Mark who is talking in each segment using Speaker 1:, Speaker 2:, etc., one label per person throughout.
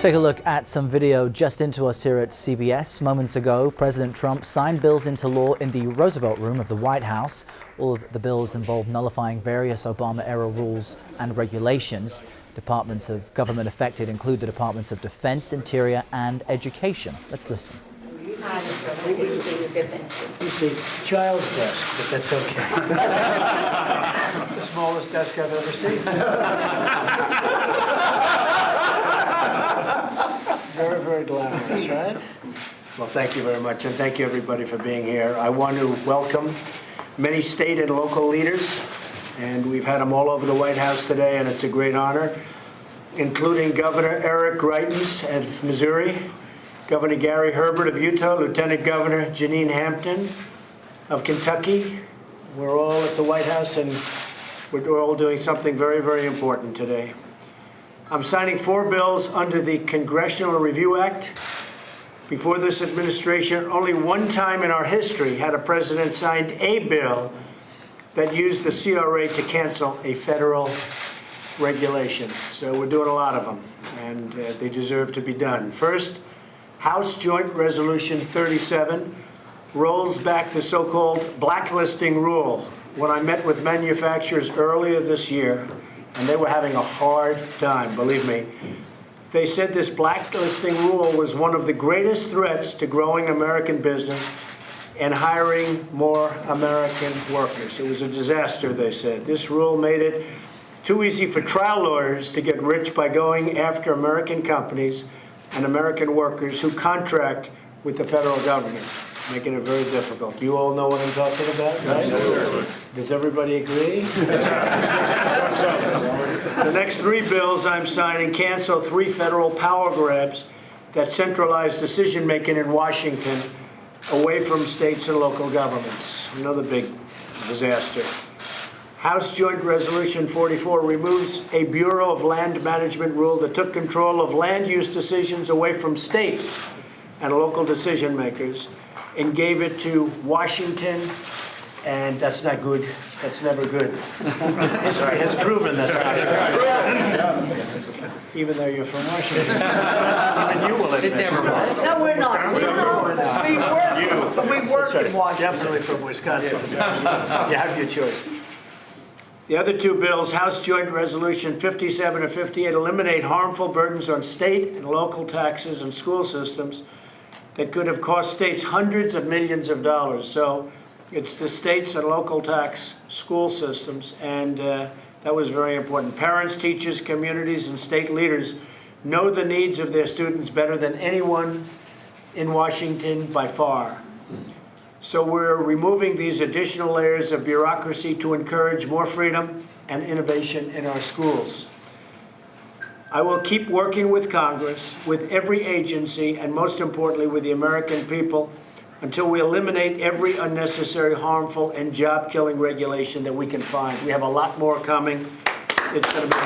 Speaker 1: Take a look at some video just into us here at CBS. Moments ago, President Trump signed bills into law in the Roosevelt room of the White House. All of the bills involve nullifying various Obama-era rules and regulations. Departments of government affected include the Departments of Defense, Interior, and Education. Let's listen.
Speaker 2: You see, child's desk, but that's okay. It's the smallest desk I've ever seen. Very, very glamorous, right? Well, thank you very much, and thank you, everybody, for being here. I want to welcome many state and local leaders, and we've had them all over the White House today, and it's a great honor, including Governor Eric Greitens of Missouri, Governor Gary Herbert of Utah, Lieutenant Governor Janine Hampton of Kentucky. We're all at the White House, and we're all doing something very, very important today. I'm signing 4 bills under the Congressional Review Act. Before this administration, only one time in our history had a president signed a bill that used the CRA to cancel a federal regulation. So we're doing a lot of them, and they deserve to be done. First, House Joint Resolution 37 rolls back the so-called blacklisting rule. When I met with manufacturers earlier this year, and they were having a hard time, believe me, they said this blacklisting rule was one of the greatest threats to growing American business and hiring more American workers. It was a disaster, they said. This rule made it too easy for trial lawyers to get rich by going after American companies and American workers who contract with the federal government, making it very difficult. You all know what I'm talking about, right? Absolutely. Does everybody agree? The next 3 bills I'm signing cancel 3 federal power grabs that centralize decision-making in Washington away from states and local governments. Another big disaster. House Joint Resolution 44 removes a Bureau of Land Management rule that took control of land use decisions away from states and local decision makers and gave it to Washington, and that's not good. That's never good. History has proven that's not good. Even though you're from Washington. Even you will admit.
Speaker 3: No, we're not. We work in Washington.
Speaker 2: Definitely from Wisconsin. You have your choice. The other 2 bills, House Joint Resolution 57 and 58, eliminate harmful burdens on state and local taxes and school systems that could have cost states hundreds of millions of dollars. So it's the states and local tax school systems, and that was very important. Parents, teachers, communities, and state leaders know the needs of their students better than anyone in Washington by far. So we're removing these additional layers of bureaucracy to encourage more freedom and innovation in our schools. I will keep working with Congress, with every agency, and most importantly, with the American people, until we eliminate every unnecessary, harmful, and job-killing regulation that we can find. We have a lot more coming. It's going to be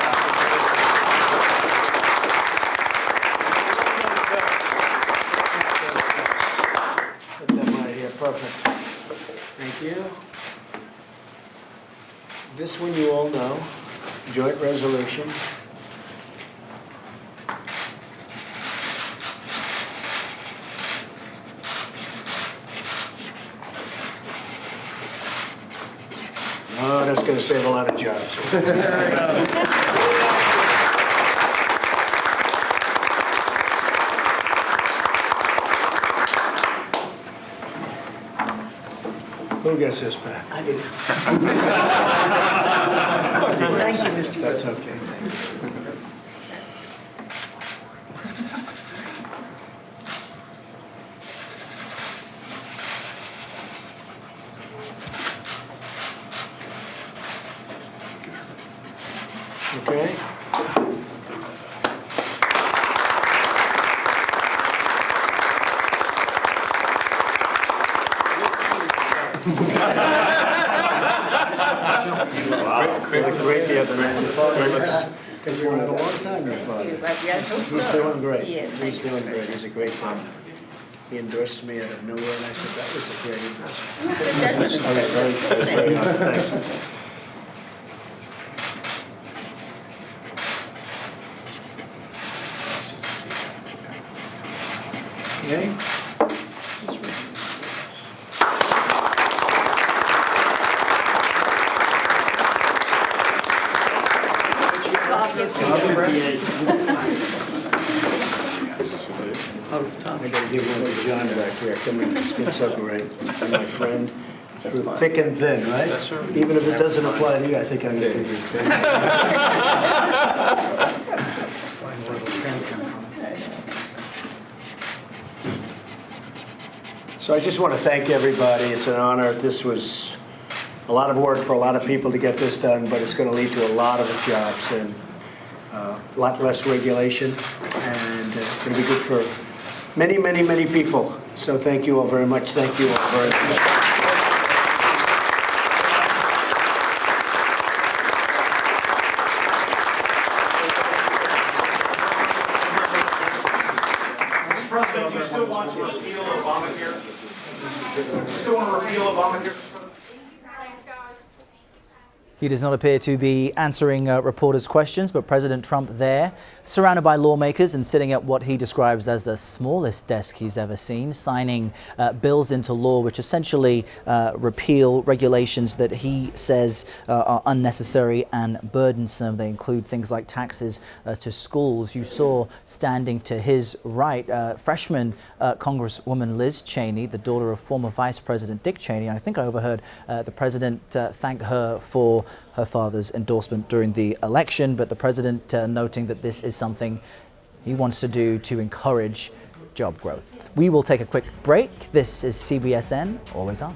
Speaker 2: Put them right here. Perfect. Thank you. This one you all know, joint resolution. Oh, that's going to save a lot of jobs. Who gets this back?
Speaker 3: I do. Thank you, Mr.
Speaker 2: That's okay. Thank you. Okay. Great the other man. Your father looks, because you're in a long time, your father. He's doing great. He's doing great. He's a great father. He endorsed me out of nowhere, and I said, that was a great endorsement. I was very honored. Thanks. Okay. I gotta give one to John back here. Come in, it's been so great. And my friend, through thick and thin, right? Yes, sir. Even if it doesn't apply to you, I think I'm gonna give you a pen. So I just want to thank everybody. It's an honor. This was a lot of work for a lot of people to get this done, but it's going to lead to a lot of jobs and a lot less regulation, and it's going to be good for many, many, many people. So thank you all very much. Thank you all very much.
Speaker 4: President, do you still want to repeal Obamacare? Do you still want to repeal Obamacare?
Speaker 1: He does not appear to be answering reporters' questions, but President Trump there, surrounded by lawmakers and sitting at what he describes as the smallest desk he's ever seen, signing bills into law which essentially repeal regulations that he says are unnecessary and burdensome. They include things like taxes to schools. You saw standing to his right freshman Congresswoman Liz Cheney, the daughter of former Vice President Dick Cheney. And I think I overheard the president thank her for her father's endorsement during the election, but the president noting that this is something he wants to do to encourage job growth. We will take a quick break. This is CBSN, always on.